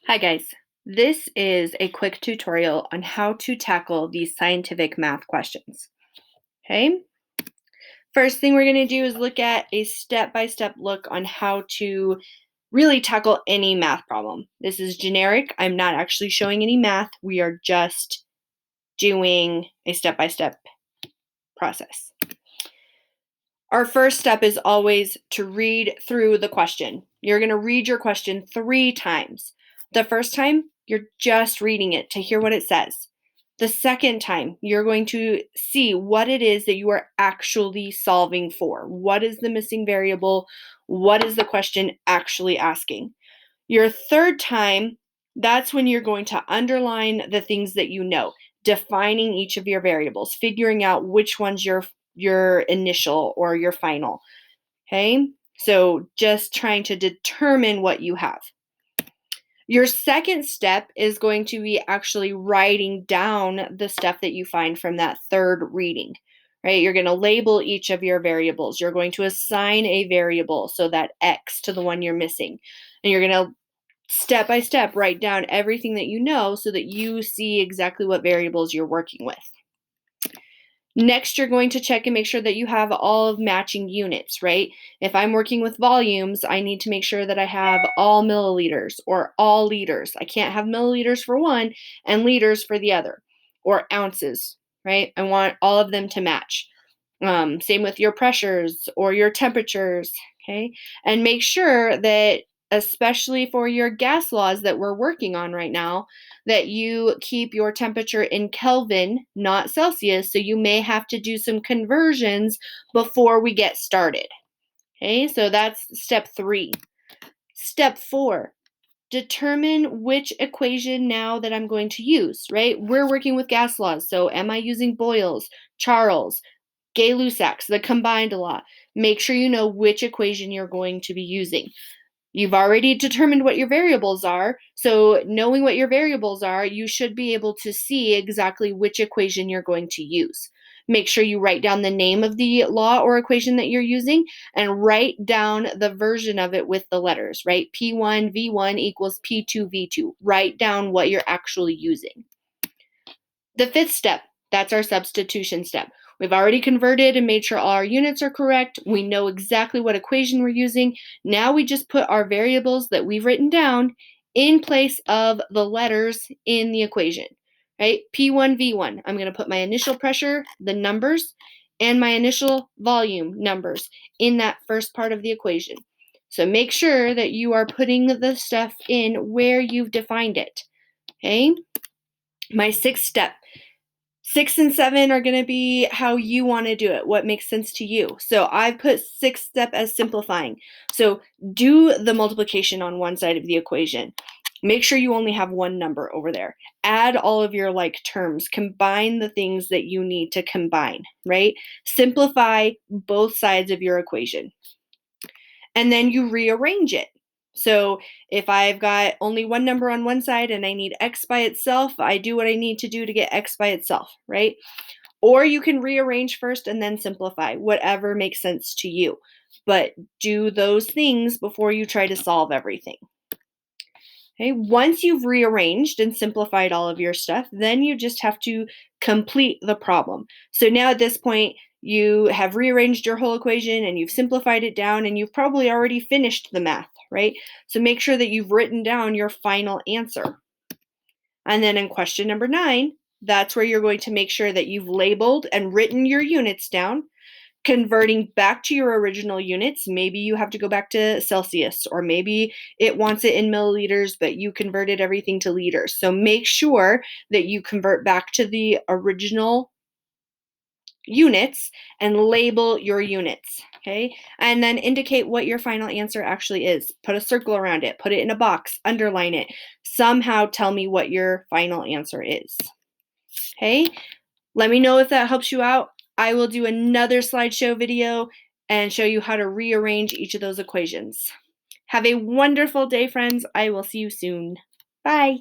Hi guys, this is a quick tutorial on how to tackle these scientific math questions. Okay, first thing we're going to do is look at a step-by-step look on how to really tackle any math problem. This is generic. I'm not actually showing any math. We are just doing a step-by-step process. Our first step is always to read through the question. You're going to read your question 3 times. The first time, you're just reading it to hear what it says. The second time, you're going to see what it is that you are actually solving for. What is the missing variable? What is the question actually asking? Your third time, that's when you're going to underline the things that you know, defining each of your variables, figuring out which one's your initial or your final. Okay? So just trying to determine what you have. Your second step is going to be actually writing down the stuff that you find from that third reading, right? You're going to label each of your variables. You're going to assign a variable, so that X to the one you're missing. And you're going to step by step write down everything that you know so that you see exactly what variables you're working with. Next, you're going to check and make sure that you have all of matching units, right? If I'm working with volumes, I need to make sure that I have all milliliters or all liters. I can't have milliliters for one and liters for the other, or ounces, right? I want all of them to match. Same with your pressures or your temperatures, okay? And make sure that, especially for your gas laws that we're working on right now, that you keep your temperature in Kelvin, not Celsius. So you may have to do some conversions before we get started. Okay, so that's step 3. Step 4, determine which equation now that I'm going to use, right? We're working with gas laws. So am I using Boyle's, Charles, Gay-Lussac's, the combined law? Make sure you know which equation you're going to be using. You've already determined what your variables are, so knowing what your variables are, you should be able to see exactly which equation you're going to use. Make sure you write down the name of the law or equation that you're using and write down the version of it with the letters, right? P1 V1 equals P2 V2. Write down what you're actually using. The 5th step, that's our substitution step. We've already converted and made sure all our units are correct. We know exactly what equation we're using. Now we just put our variables that we've written down in place of the letters in the equation, right? P1, V1. I'm going to put my initial pressure, the numbers, and my initial volume numbers in that first part of the equation. So make sure that you are putting the stuff in where you've defined it, okay? My 6th step. 6 and 7 are going to be how you want to do it, what makes sense to you. So I've put 6th step as simplifying. So do the multiplication on one side of the equation. Make sure you only have one number over there. Add all of your like terms. Combine the things that you need to combine, right? Simplify both sides of your equation. And then you rearrange it. So if I've got only one number on one side and I need X by itself, I do what I need to do to get X by itself, right? Or you can rearrange first and then simplify, whatever makes sense to you. But do those things before you try to solve everything. Okay, once you've rearranged and simplified all of your stuff, then you just have to complete the problem. So now at this point, you have rearranged your whole equation and you've simplified it down and you've probably already finished the math, right? So make sure that you've written down your final answer. And then in question number 9, that's where you're going to make sure that you've labeled and written your units down, converting back to your original units. Maybe you have to go back to Celsius, or maybe it wants it in milliliters, but you converted everything to liters. So make sure that you convert back to the original units and label your units, okay? And then indicate what your final answer actually is. Put a circle around it, put it in a box, underline it. Somehow tell me what your final answer is, okay? Let me know if that helps you out. I will do another slideshow video and show you how to rearrange each of those equations. Have a wonderful day, friends. I will see you soon. Bye.